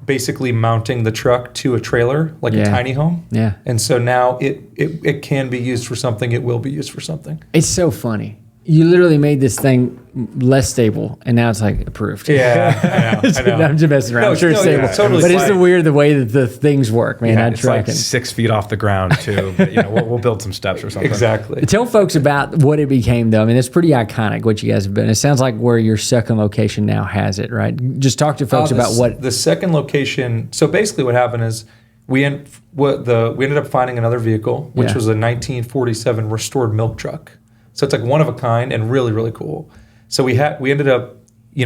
basically mounting the truck to a trailer, like a tiny home. Yeah. And so now it can be used for something. It will be used for something. It's so funny. You literally made this thing less stable, and now it's like approved. Yeah, I know. I'm just messing around. No, I'm sure it's no, yeah, stable. it's totally but it's fine. weird the way that the things work, man. Yeah, I'm it's like tracking. 6 feet off the ground too. But, you know, we'll build some steps or something. Exactly. Tell folks about what it became, though. I mean, it's pretty iconic what you guys have been. It sounds like where your second location now has it, right? Just talk to folks about what the second location. So basically, what happened is we ended up finding another vehicle, which was a 1947 restored milk truck. So it's like one of a kind and really, really cool. So we ended up,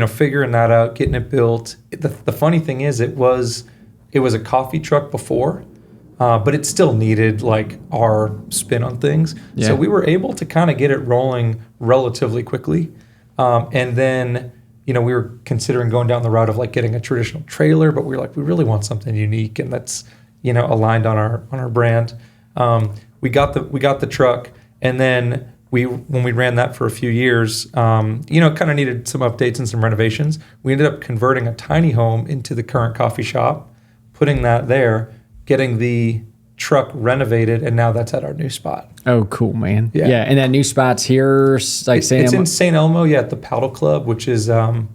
figuring that out, getting it built. The funny thing is, it was a coffee truck before, but it still needed like our spin on things. Yeah. So we were able to kind of get it rolling relatively quickly. And then, we were considering going down the route of like getting a traditional trailer, but we were like, we really want something unique and that's, aligned on our brand. We got the truck, and then when we ran that for a few years, kind of needed some updates and some renovations. We ended up converting a tiny home into the current coffee shop, putting that there, getting the truck renovated, and now that's at our new spot. Oh, cool, man. Yeah. Yeah, and that new spot's here, like It's in St. Elmo, at the Paddle Club, which is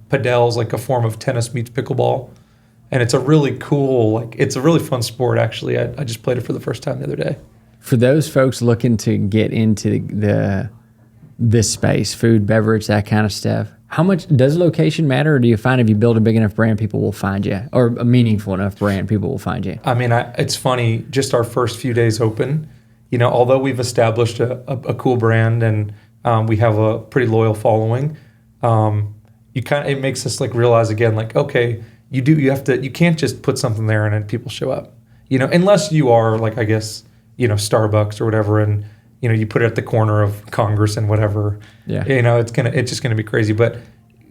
padel's like a form of tennis meets pickleball. And it's a really cool, it's a really fun sport, actually. I just played it for the first time the other day. For those folks looking to get into this space, food, beverage, that kind of stuff, how much does location matter, or do you find if you build a big enough brand, people will find you, or a meaningful enough brand, people will find you? I mean, it's funny, just our first few days open, although we've established a cool brand and we have a pretty loyal following, it makes us realize again, okay, you can't just put something there and then people show up, unless you are I guess, Starbucks or whatever, and you put it at the corner of Congress and whatever. Yeah. It's just gonna be crazy. But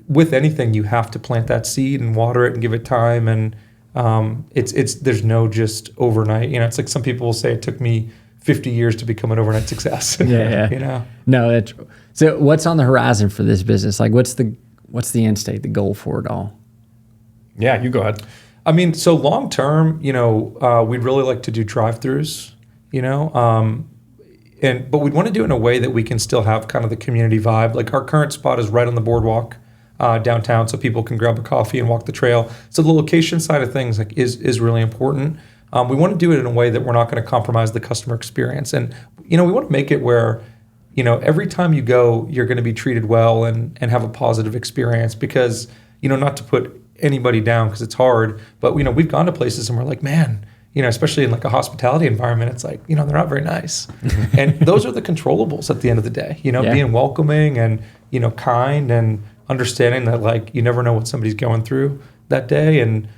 with anything, you have to plant that seed and water it and give it time. And there's no just overnight. It's like some people will say it took me 50 years to become an overnight success. Yeah. No, that's so. What's on the horizon for this business? What's the end state, the goal for it all? Yeah, you go ahead. I mean, so long term, we'd really like to do drive-throughs. But we'd want to do it in a way that we can still have kind of the community vibe. Like our current spot is right on the boardwalk downtown, so people can grab a coffee and walk the trail. So the location side of things is really important. we want to do it in a way that we're not going to compromise the customer experience. And, we want to make it where, every time you go, you're going to be treated well and have a positive experience because, not to put anybody down because it's hard, but, we've gone to places and we're like, man, especially in like a hospitality environment, it's like, they're not very nice. And those are the controllables at the end of the day, being welcoming and, kind and understanding that like, you never know what somebody's going through that day. And,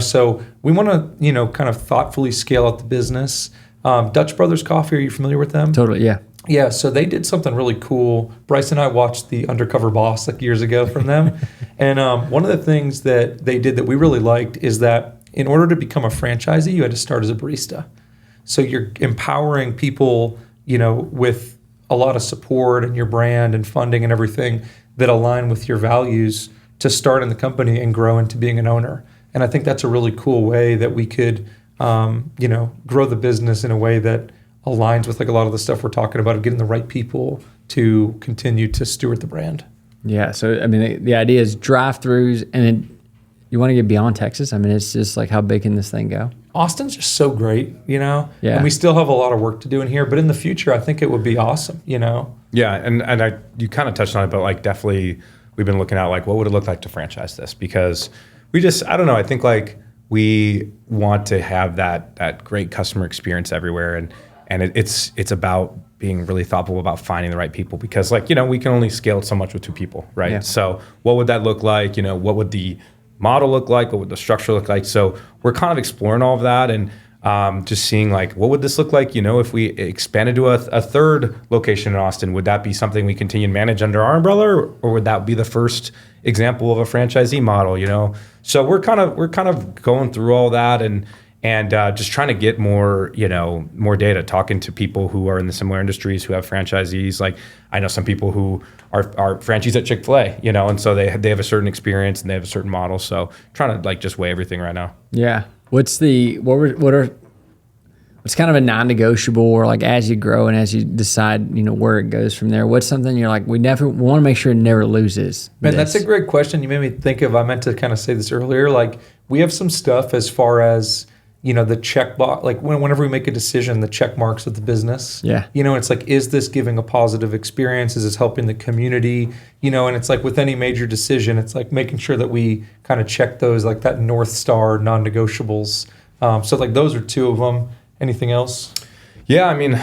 so we want to, kind of thoughtfully scale out the business. Dutch Brothers Coffee, are you familiar with them? Totally, yeah. Yeah, so they did something really cool. Bryce and I watched The Undercover Boss like years ago from them. And one of the things that they did that we really liked is that in order to become a franchisee, you had to start as a barista. So you're empowering people, with a lot of support and your brand and funding and everything that align with your values to start in the company and grow into being an owner. And I think that's a really cool way that we could, grow the business in a way that aligns with like a lot of the stuff we're talking about of getting the right people to continue to steward the brand. Yeah. So, I mean, the idea is drive-throughs, and then you want to get beyond Texas. I mean, it's just like, how big can this thing go? Austin's just so great, Yeah. And we still have a lot of work to do in here, but in the future, I think it would be awesome, Yeah, and you kind of touched on it, but like definitely we've been looking at like what would it look like to franchise this, because I don't know, I think like we want to have that great customer experience everywhere, and it's about being really thoughtful about finding the right people, because like, we can only scale it so much with 2 people, right? Yeah. So what would that look like? What would the model look like? What would the structure look like? So we're kind of exploring all of that and just seeing like, what would this look like? If we expanded to a third location in Austin, would that be something we continue to manage under our umbrella, or would that be the first example of a franchisee model? So we're kind of going through all that and just trying to get more data, talking to people who are in the similar industries who have franchisees. Like I know some people who are franchisees at Chick-fil-A, and so they have a certain experience and they have a certain model. So trying to like just weigh everything right now. Yeah. What's kind of a non-negotiable, or like as you grow and as you decide, where it goes from there? What's something you're like, we want to make sure it never loses? Man, that's a great question. You made me think of, I meant to kind of say this earlier, like we have some stuff as far as, the check box, like whenever we make a decision, the check marks of the business. Yeah. It's like, is this giving a positive experience? Is this helping the community? And it's like with any major decision, it's like making sure that we kind of check those, like that North Star non-negotiables. So like those are 2 of them. Anything else? Yeah, I mean,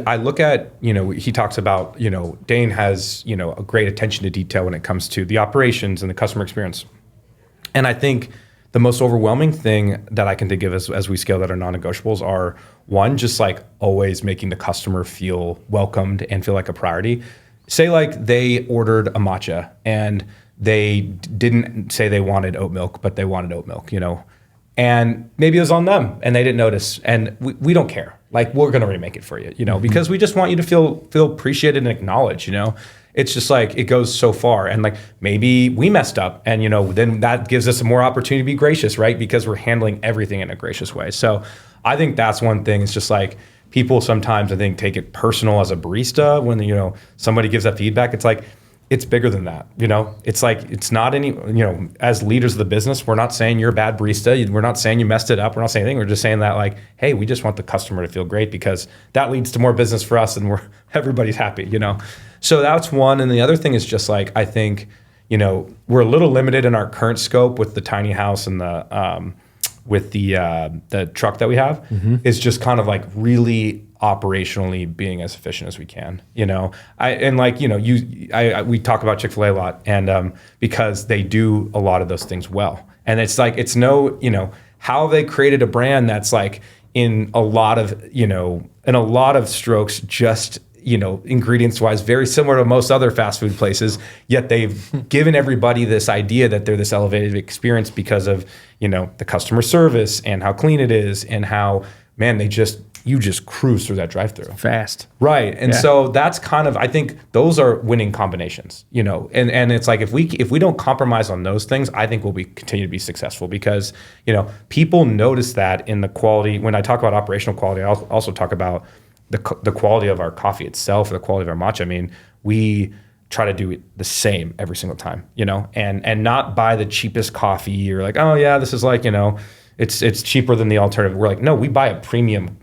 I look at, he talks about, Dane has, a great attention to detail when it comes to the operations and the customer experience. And I think the most overwhelming thing that I can think of as we scale that are non-negotiables are, one, just like always making the customer feel welcomed and feel like a priority. Say like they ordered a matcha and they didn't say they wanted oat milk, but they wanted oat milk, and maybe it was on them and they didn't notice, and we don't care. Like we're going to remake it for you, because we just want you to feel appreciated and acknowledged, It's just like it goes so far, and like maybe we messed up, and then that gives us a more opportunity to be gracious, right? Because we're handling everything in a gracious way. So I think that's one thing. It's just like people sometimes I think take it personal as a barista when somebody gives that feedback. It's like it's bigger than that, It's like it's not any, as leaders of the business, we're not saying you're a bad barista. We're not saying you messed it up. We're not saying anything. We're just saying that like, hey, we just want the customer to feel great, because that leads to more business for us, and everybody's happy, So that's one. And the other thing is just like, I think, we're a little limited in our current scope with the tiny house and with the truck that we have. Is just kind of like really operationally being as efficient as we can, we talk about Chick-fil-A a lot, and because they do a lot of those things well, and it's like how they created a brand that's like in a lot of strokes just ingredients wise very similar to most other fast food places, yet they've given everybody this idea that they're this elevated experience because of the customer service and how clean it is, and how you just cruise through that drive-through fast, right? And so that's kind of, I think those are winning combinations, and it's like if we don't compromise on those things, I think we'll continue to be successful, because people notice that in the quality. When I talk about operational quality, I'll also talk about the quality of our coffee itself, or the quality of our matcha. I mean, we try to do it the same every single time, and not buy the cheapest coffee, or like, oh yeah, this is like it's cheaper than the alternative. We're like, no, we buy a premium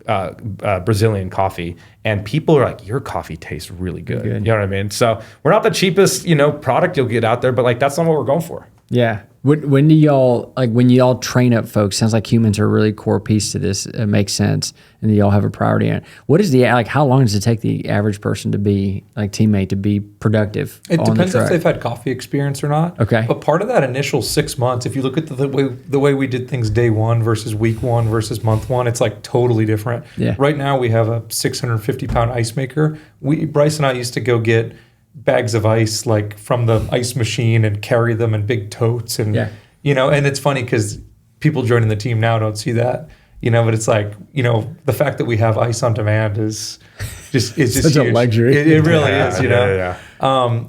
Brazilian coffee, and people are like, your coffee tastes really good. You know what I mean? So we're not the cheapest, product you'll get out there, but like that's not what we're going for. Yeah. When do y'all, like when y'all train up folks, sounds like humans are a really core piece to this. It makes sense. And y'all have a priority on it. What is how long does it take the average person to be, like teammate, to be productive? It depends if they've had coffee experience or not. Okay. But part of that initial 6 months, if you look at the way we did things day one versus week one versus month one, it's like totally different. Yeah. Right now we have a 650-pound ice maker. Bryce and I used to go get bags of ice like from the ice machine and carry them in big totes, and and it's funny because people joining the team now don't see that, but it's like, the fact that we have ice on demand is just such huge. A luxury. It really is, Yeah.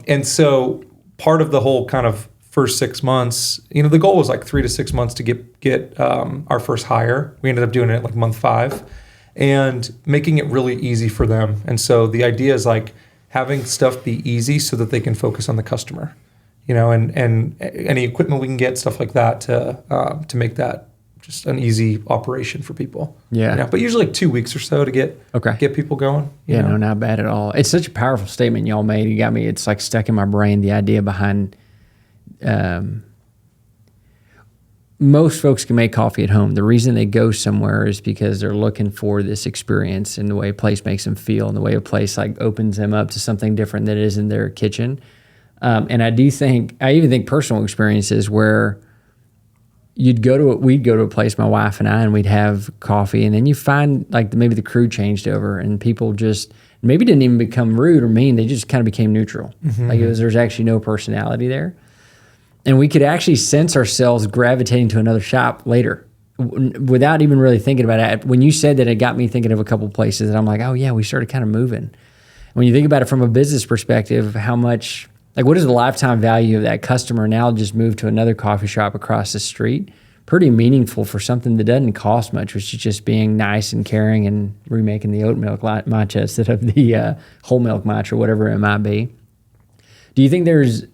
And so part of the whole kind of first 6 months, the goal was like 3 to 6 months to get our first hire. We ended up doing it at like month 5 and making it really easy for them. And so the idea is like having stuff be easy so that they can focus on the customer, and any equipment we can get, stuff like that to make that just an easy operation for people. Yeah. But usually like 2 weeks or so to get people going. Yeah, no, not bad at all. It's such a powerful statement y'all made. You got me, it's like stuck in my brain, the idea behind most folks can make coffee at home. The reason they go somewhere is because they're looking for this experience and the way a place makes them feel and the way a place like opens them up to something different that is in their kitchen. And I even think personal experiences where we'd go to a place, my wife and I, and we'd have coffee, and then you find like maybe the crew changed over and people just maybe didn't even become rude or mean. They just kind of became neutral. Mm-hmm. Like there's actually no personality there. And we could actually sense ourselves gravitating to another shop later without even really thinking about it. When you said that, it got me thinking of a couple of places that I'm like, oh yeah, we started kind of moving. When you think about it from a business perspective, how much, like what is the lifetime value of that customer now just moved to another coffee shop across the street? Pretty meaningful for something that doesn't cost much, which is just being nice and caring and remaking the oat milk matcha instead of the whole milk matcha or whatever it might be. Do you think there's,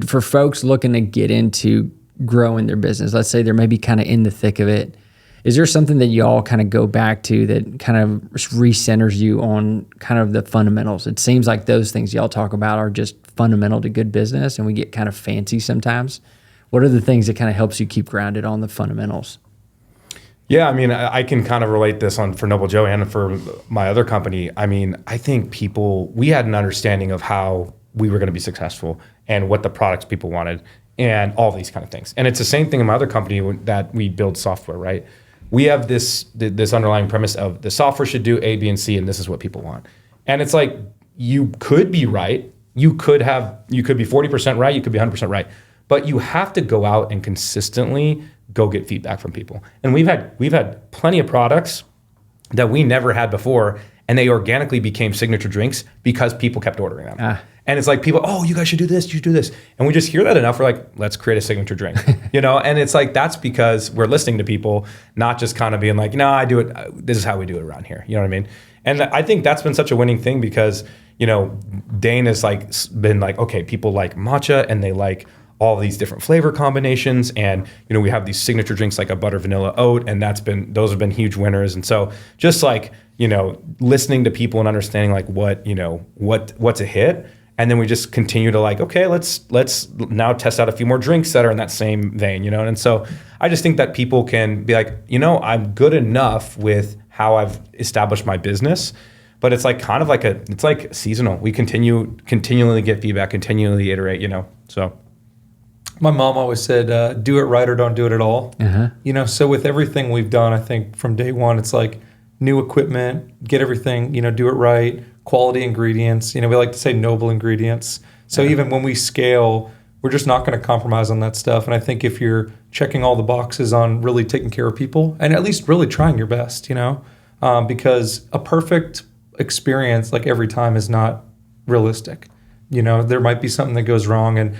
for folks looking to get into growing their business, let's say they're maybe kind of in the thick of it, is there something that y'all kind of go back to that kind of recenters you on kind of the fundamentals? It seems like those things y'all talk about are just fundamental to good business, and we get kind of fancy sometimes. What are the things that kind of helps you keep grounded on the fundamentals? Yeah, I mean, I can kind of relate this for Noble Joe and for my other company. I mean, I think we had an understanding of how we were going to be successful and what the products people wanted and all these kind of things. And it's the same thing in my other company that we build software, right? We have this underlying premise of the software should do A, B, and C, and this is what people want. And it's like, you could be right. You could be 40% right. You could be 100% right. But you have to go out and consistently go get feedback from people. And we've had plenty of products that we never had before, and they organically became signature drinks because people kept ordering them. And it's like people, oh, you guys should do this, you should do this. And we just hear that enough. We're like, let's create a signature drink, And it's like, that's because we're listening to people, not just kind of being like, no, I do it. This is how we do it around here. You know what I mean? And I think that's been such a winning thing because, Dane has been like, okay, people like matcha and they like all these different flavor combinations. And, we have these signature drinks like a butter vanilla oat, and those have been huge winners. And so just like, listening to people and understanding like what's a hit. And then we just continue to like, okay, let's now test out a few more drinks that are in that same vein, And so I just think that people can be like, I'm good enough with how I've established my business, but it's like kind of like it's like seasonal. We continually get feedback, continually iterate, So my mom always said, do it right or don't do it at all. Uh-huh. So with everything we've done, I think from day one, it's like new equipment, get everything, do it right. Quality ingredients, we like to say noble ingredients. So even when we scale, we're just not going to compromise on that stuff. And I think if you're checking all the boxes on really taking care of people and at least really trying your best, because a perfect experience like every time is not realistic. There might be something that goes wrong. And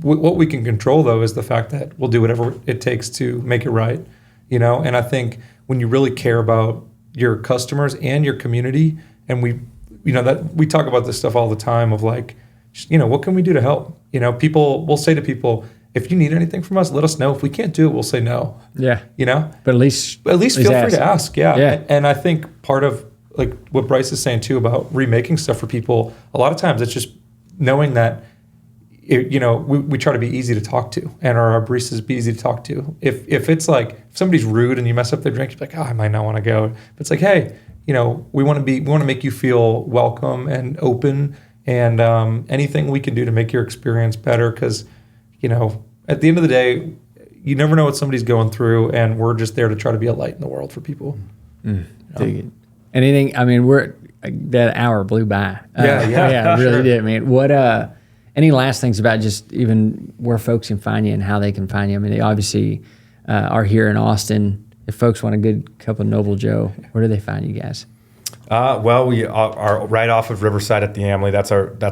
what we can control, though, is the fact that we'll do whatever it takes to make it right. And I think when you really care about your customers and your community, and that we talk about this stuff all the time of like, what can we do to help? We'll say to people, if you need anything from us, let us know. If we can't do it, we'll say no. Yeah. You know? But at least feel free to ask. Yeah. Yeah. And I think part of like what Bryce is saying too about remaking stuff for people, a lot of times it's just knowing that, we try to be easy to talk to, and our baristas be easy to talk to. If it's like, if somebody's rude and you mess up their drink, you're like, I might not want to go. But it's like, hey, we want to make you feel welcome and open, and anything we can do to make your experience better, because at the end of the day, you never know what somebody's going through, and we're just there to try to be a light in the world for people. Dig it. Anything? I mean, that hour blew by. Yeah, it really sure. did, man. What? Any last things about just even where folks can find you and how they can find you? I mean, they obviously are here in Austin. If folks want a good cup of Noble Joe, where do they find you guys? Well, we are right off of Riverside at the Amley. That's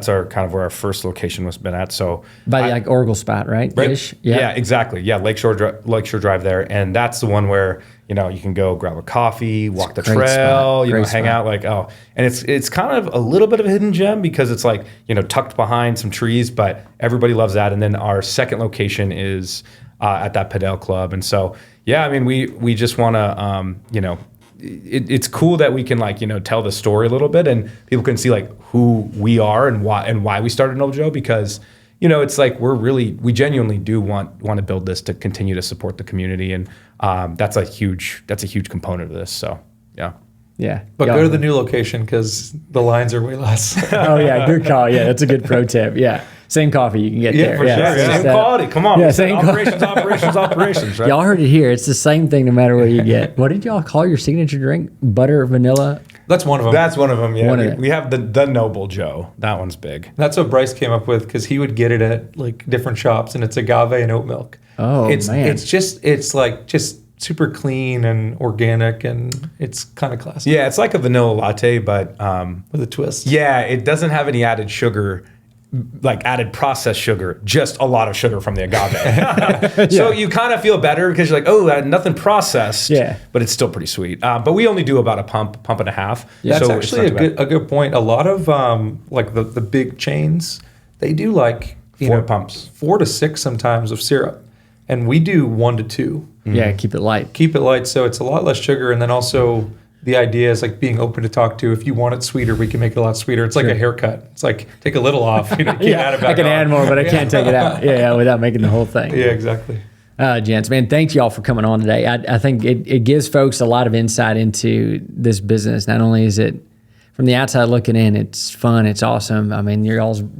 our kind of where our first location was been at. So By the Oracle spot, right? Ish? Yeah, exactly. Yeah, Lakeshore Drive there, and that's the one where you can go grab a coffee, walk the great trail, spot. hang out and it's kind of a little bit of a hidden gem because it's like tucked behind some trees, but everybody loves that. And then our second location is at that Padel Club, and so yeah, I mean we just want to it's cool that we can tell the story a little bit, and people can see who we are and why we started Noble Joe, because it's like we genuinely do want to build this to continue to support the community, and that's a huge component of this. So Yeah. But go to the new location because the lines are way less. Oh yeah, good call. Yeah, that's a good pro tip. Yeah, same coffee you can get there. For sure. Same quality. Come on. Yeah, same operations. Right? Y'all heard it here. It's the same thing no matter where you get. What did y'all call your signature drink? Butter, vanilla? That's one of them. That's one of them. Yeah, One of them. we have the Noble Joe. That one's big. That's what Bryce came up with, because he would get it at different shops, and it's agave and oat milk. Oh, it's man. it's just super clean and organic, and it's kind of classic. Yeah, it's like a vanilla latte, but with a twist. yeah, it doesn't have any added sugar, added processed sugar, just a lot of sugar from the agave. So you kind of feel better because you're like, oh, nothing processed. Yeah. But it's still pretty sweet. But we only do about a pump and a half. Yeah, that's so it's actually not too bad. a good point. A lot of the big chains, they do 4 pumps, 4 to 6 sometimes of syrup, and we do 1 to 2. Yeah, keep it light. Keep it light, so it's a lot less sugar, and then also the idea is being open to talk to. If you want it sweeter, we can make it a lot sweeter. It's like a haircut. It's like take a little off. You can't add it back I can on. add more, but I can't take it out. Yeah, without making the whole thing. Yeah, exactly. Gents, man, thanks y'all for coming on today. I think it gives folks a lot of insight into this business. Not only is it from the outside looking in, it's fun, it's awesome. I mean,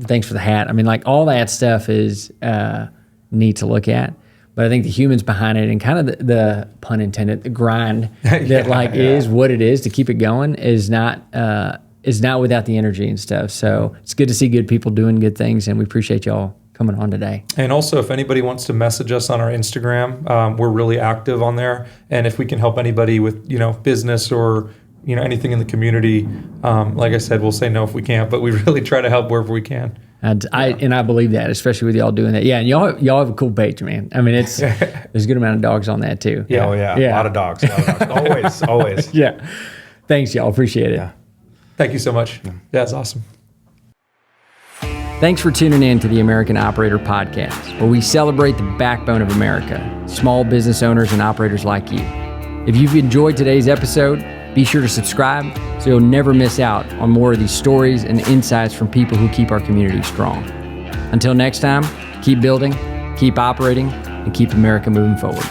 thanks for the hat. I mean, all that stuff is neat to look at. But I think the humans behind it and kind of the pun intended, the grind that is what it is to keep it going is not without the energy and stuff. So it's good to see good people doing good things, and we appreciate y'all coming on today. And also, if anybody wants to message us on our Instagram, we're really active on there. And if we can help anybody with business or anything in the community, like I said, we'll say no if we can't, but we really try to help wherever we can. And I believe that, especially with y'all doing that. Yeah, and y'all have a cool page, man. I mean, there's a good amount of dogs on that too. Yeah. Oh yeah. A lot of dogs. Always. Yeah. Thanks, y'all. Appreciate it. Yeah. Thank you so much. Yeah, it's awesome. Thanks for tuning in to the American Operator Podcast, where we celebrate the backbone of America, small business owners and operators like you. If you've enjoyed today's episode, be sure to subscribe so you'll never miss out on more of these stories and insights from people who keep our community strong. Until next time, keep building, keep operating, and keep America moving forward.